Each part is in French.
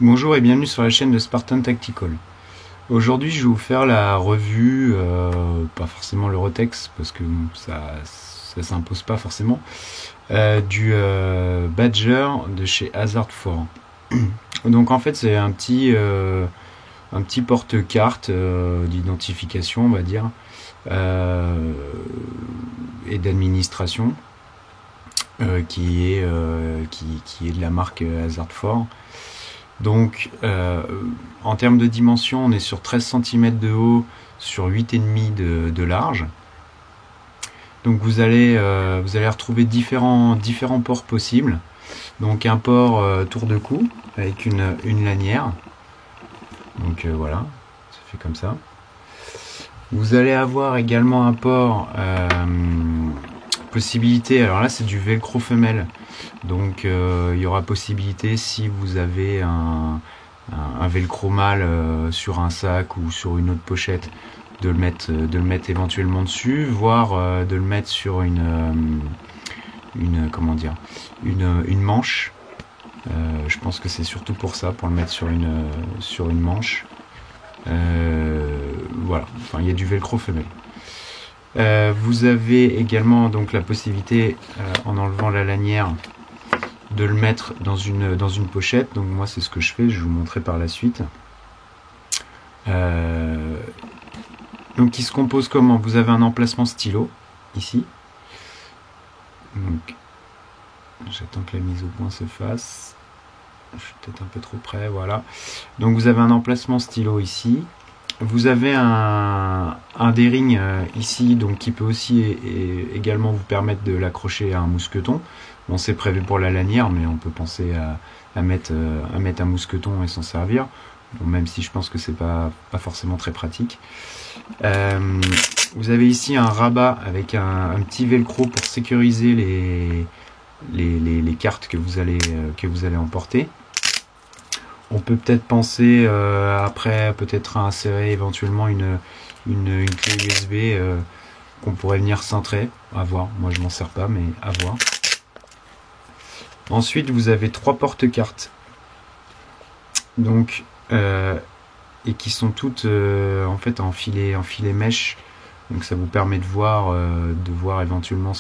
Bonjour et bienvenue sur la chaîne de Spartan Tactical. Aujourd'hui je vais vous faire la revue, pas forcément l'Eurotex parce que ça s'impose pas forcément, du Badger de chez Hazard 4. Donc en fait c'est un petit porte-carte d'identification on va dire, et d'administration qui est de la marque Hazard 4. Donc en termes de dimension on est sur 13 cm de haut sur 8,5 de large. Donc vous allez retrouver différents ports possibles. Donc un port tour de cou avec une lanière. Donc voilà, ça fait comme ça. Vous allez avoir également un port possibilité, alors là c'est du velcro femelle, donc il y aura possibilité, si vous avez un velcro mâle sur un sac ou sur une autre pochette, de le mettre éventuellement dessus, voire de le mettre sur une manche. Je pense que c'est surtout pour ça, pour le mettre sur une manche. Voilà, enfin il y a du velcro femelle. Vous avez également donc la possibilité, en enlevant la lanière, de le mettre dans une pochette. Donc moi c'est ce que je fais, je vais vous montrer par la suite. Donc il se compose comment? Vous avez un emplacement stylo ici. Donc j'attends que la mise au point se fasse. Je suis peut-être un peu trop près, voilà. Donc vous avez un emplacement stylo ici. Vous avez un D-ring ici, donc qui peut aussi également vous permettre de l'accrocher à un mousqueton. Bon, c'est prévu pour la lanière, mais on peut penser à mettre un mousqueton et s'en servir. Bon, même si je pense que c'est pas forcément très pratique. Vous avez ici un rabat avec un petit velcro pour sécuriser les cartes que vous allez emporter. On peut peut-être penser après peut-être à insérer éventuellement une clé USB qu'on pourrait venir cintrer, à voir. Moi je m'en sers pas, mais à voir. Ensuite vous avez 3 porte-cartes, donc et qui sont toutes en fait en filet mèche, donc ça vous permet de voir éventuellement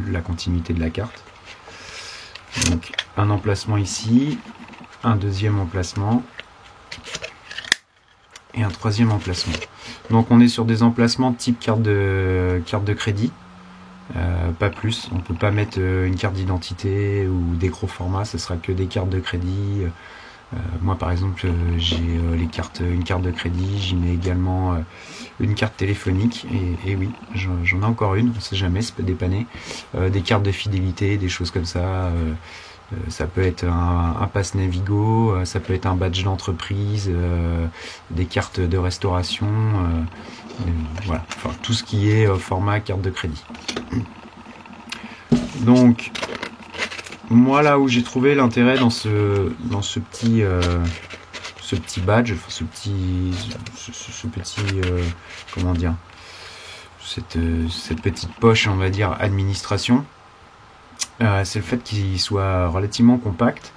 la continuité de la carte. Donc un emplacement ici, un deuxième emplacement et un troisième emplacement. Donc on est sur des emplacements type carte de crédit, pas plus. On peut pas mettre une carte d'identité ou des gros formats, ce sera que des cartes de crédit. Moi par exemple j'ai une carte de crédit, j'y mets également une carte téléphonique et oui, j'en ai encore une, on sait jamais, ça peut dépanner. Des cartes de fidélité, des choses comme ça. Ça peut être un pass Navigo, ça peut être un badge d'entreprise, des cartes de restauration, voilà, enfin tout ce qui est format carte de crédit. Donc moi là où j'ai trouvé l'intérêt dans ce petit badge, enfin ce petit comment dire, cette petite poche on va dire administration, c'est le fait qu'il soit relativement compact,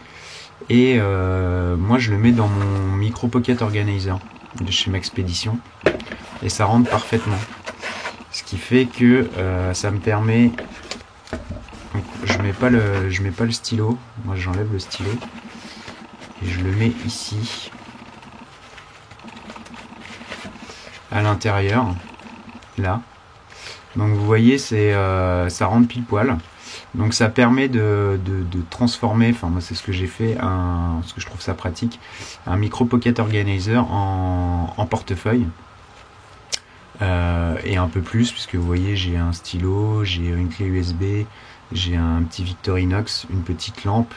et moi je le mets dans mon micro pocket organizer de chez Maxpédition et ça rentre parfaitement, ce qui fait que ça me permet, donc, je mets pas le stylo, moi j'enlève le stylo et je le mets ici à l'intérieur là, donc vous voyez ça rentre pile poil. Donc ça permet de transformer, enfin moi c'est ce que j'ai fait, parce que je trouve ça pratique, un micro pocket organizer en portefeuille, et un peu plus, puisque vous voyez j'ai un stylo, j'ai une clé USB, j'ai un petit Victorinox, une petite lampe,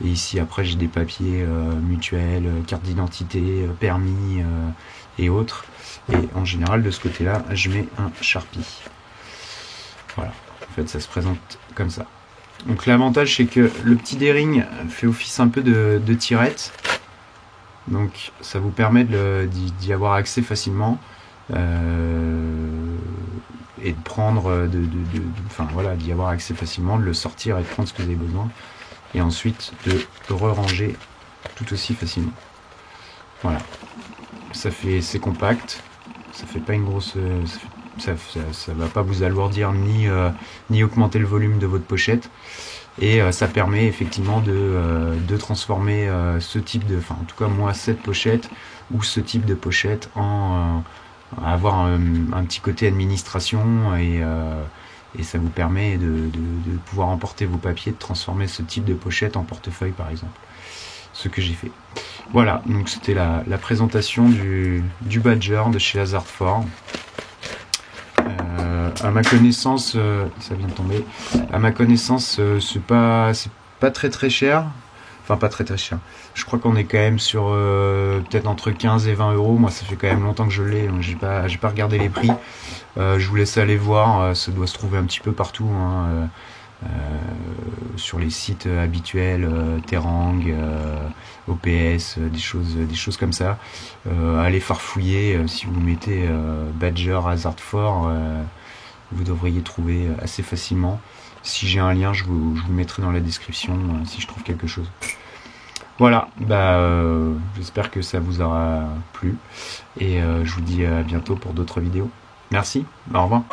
et ici après j'ai des papiers mutuels, carte d'identité, permis et autres, et en général de ce côté là je mets un Sharpie. Voilà, en fait ça se présente comme ça. Donc l'avantage c'est que le petit D-ring fait office un peu de tirette, donc ça vous permet d'y avoir accès facilement, et de prendre enfin voilà, d'y avoir accès facilement, de le sortir et de prendre ce que vous avez besoin, et ensuite de le re-ranger tout aussi facilement. Voilà, c'est compact, ça fait pas une grosse, ça va pas vous alourdir ni augmenter le volume de votre pochette, et ça permet effectivement de transformer ce type de, enfin en tout cas moi cette pochette ou ce type de pochette en avoir un petit côté administration, et ça vous permet de pouvoir emporter vos papiers, de transformer ce type de pochette en portefeuille par exemple, ce que j'ai fait. Voilà, donc c'était la présentation du Badger de chez Hazard 4. À ma connaissance, ça vient de tomber, à ma connaissance c'est pas très cher, enfin pas très cher, je crois qu'on est quand même sur peut-être entre 15 et 20 euros. Moi ça fait quand même longtemps que je l'ai, donc j'ai pas regardé les prix. Je vous laisse aller voir, ça doit se trouver un petit peu partout, hein, sur les sites habituels, Terang, OPS, des choses comme ça. Allez farfouiller, si vous mettez Badger Hazard 4, vous devriez trouver assez facilement. Si j'ai un lien, je vous le mettrai dans la description si je trouve quelque chose. Voilà, j'espère que ça vous aura plu, et je vous dis à bientôt pour d'autres vidéos. Merci, au revoir.